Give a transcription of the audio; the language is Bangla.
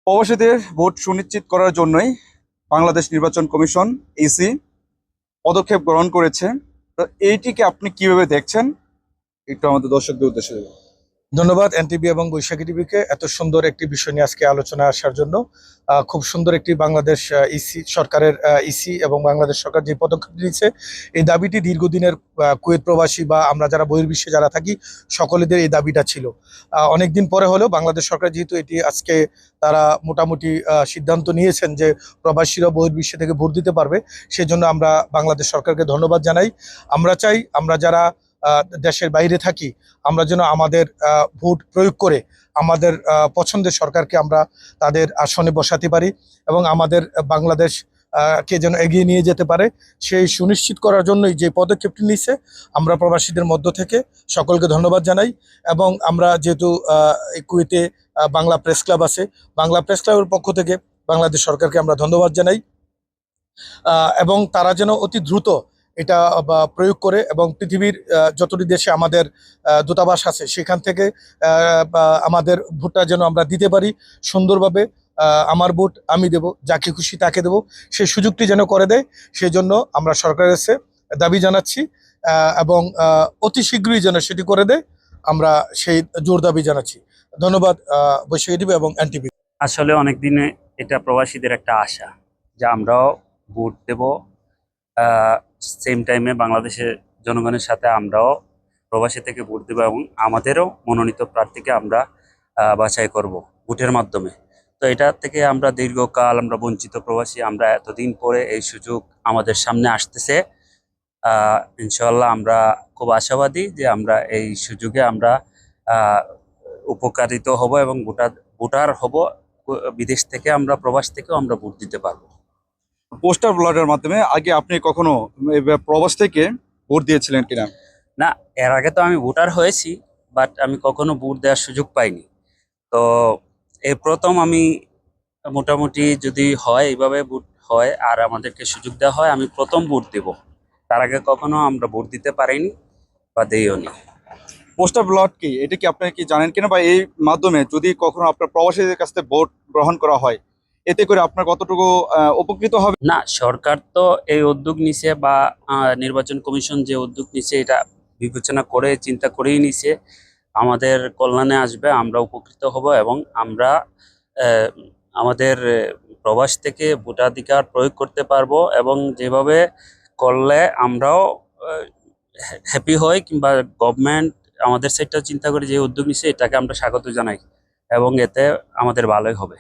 প্রবাসীদের ভোট সুনিশ্চিত করার জন্যই বাংলাদেশ নির্বাচন কমিশন ইসি পদক্ষেপ গ্রহণ করেছে। তো এইটিকে আপনি কিভাবে দেখছেন, একটু আমাদের দর্শকদের উদ্দেশ্যে দেবেন। ধন্যবাদ এনটিভি এবং বৈশাখী টিভিকে এত সুন্দর একটি বিষয় নিয়ে আজকে আলোচনা আসার জন্য। খুব সুন্দর একটি বাংলাদেশ ইসি সরকারের ইসি এবং বাংলাদেশ সরকার যে পদক্ষেপ নিয়েছে, এই দাবিটি দীর্ঘদিনের কুয়েত প্রবাসী বা আমরা যারা বহির্বিশ্বে যারা থাকি সকলেদের এই দাবিটা ছিল। অনেকদিন পরে হলেও বাংলাদেশ সরকার যেহেতু এটি আজকে তারা মোটামুটি সিদ্ধান্ত নিয়েছেন যে প্রবাসীরা বহির্বিশ্বে থেকে ভোট দিতে পারবে, সেজন্য আমরা বাংলাদেশ সরকারকে ধন্যবাদ জানাই। আমরা চাই আমরা যারা দেশের বাইরে থাকি আমরা যেন আমাদের ভোট প্রয়োগ করে আমাদের পছন্দের সরকারকে আমরা তাদের আসনে বসাতে পারি এবং আমাদের বাংলাদেশ কে যেন এগিয়ে নিয়ে যেতে পারে, সেই সুনিশ্চিত করার জন্যই যে পদক্ষেপটি নিচ্ছে আমরা প্রবাসীদের মধ্য থেকে সকলকে ধন্যবাদ জানাই। এবং আমরা যেহেতু কুয়েতে বাংলা প্রেস ক্লাব আছে, বাংলা প্রেস ক্লাবের পক্ষ থেকে বাংলাদেশ সরকারকে আমরা ধন্যবাদ জানাই এবং তারা যেন অতি দ্রুত এটা প্রয়োগ করে এবং পৃথিবীর যতটি দেশে আমাদের দূতাবাস আছে সেখান থেকে আমাদের ভোটটা যেন আমরা দিতে পারি সুন্দরভাবে। আমার ভোট আমি দেব, যাকে খুশি তাকে দেব, সেই সুযোগটি যেন করে দেয়, সেই জন্য আমরা সরকারের কাছে দাবি জানাচ্ছি এবং অতি শীঘ্রই যেন সেটি করে দেয়, আমরা সেই জোর দাবি জানাচ্ছি। ধন্যবাদ বৈশাখী টিভি এবং এনটিভি। আসলে অনেক দিনে এটা প্রবাসীদের একটা আশা যে আমরাও ভোট দেব, সেম টাইমে বাংলাদেশের জনগণের সাথে আমরাও প্রবাসী থেকে ভোট দেবো এবং আমাদেরও মনোনীত প্রার্থীকে আমরা বাছাই করব ভোটের মাধ্যমে। তো এটা থেকে আমরা দীর্ঘকাল আমরা বঞ্চিত প্রবাসী, আমরা এতদিন পরে এই সুযোগ আমাদের সামনে আসতেছে। ইনশাল্লাহ আমরা খুব আশাবাদী যে আমরা এই সুযোগে আমরা উপকারিত হব এবং ভোটার হব। বিদেশ থেকে আমরা প্রবাস থেকেও আমরা ভোট দিতে পারবো। পোস্টাল ব্যালটের মাধ্যমে আগে আপনি কখনো প্রবাস থেকে ভোট দিয়েছিলেন কিনা? না, এর আগে তো আমি ভোটার হয়েছি, বাট আমি কখনো ভোট দেওয়ার সুযোগ পাইনি। তো এই প্রথম আমি মোটামুটি যদি হয় এইভাবে ভোট হয় আর আমাদেরকে সুযোগ দেওয়া হয়, আমি প্রথম ভোট দেব। তার আগে কখনো আমরা ভোট দিতে পারিনি বা দিইও নি। পোস্টাল ব্যালট কি, এটা কি আপনি কি জানেন কিনা, বা এই মাধ্যমে যদি কখনো আপনার প্রবাসীদের কাছ থেকে ভোট গ্রহণ করা হয় এতে করে আপনার কতটুকু উপকৃত হবে? না, সরকার তো এই উদ্যোগ নিছে বা নির্বাচন কমিশন যে উদ্যোগ নিছে এটা বিবেচনা করে চিন্তা করেই নিছে, আমাদের কল্যাণে আসবে, আমরা উপকৃত হব এবং আমরা আমাদের প্রবাস থেকে ভোটাধিকার প্রয়োগ করতে পারবো এবং যেভাবে করলে আমরাও হ্যাপি হই কিংবা গভর্নমেন্ট আমাদের সাইডটা চিন্তা করে যে উদ্যোগ নিছে এটাকে আমরা স্বাগত জানাই এবং এতে আমাদের ভালোই হবে।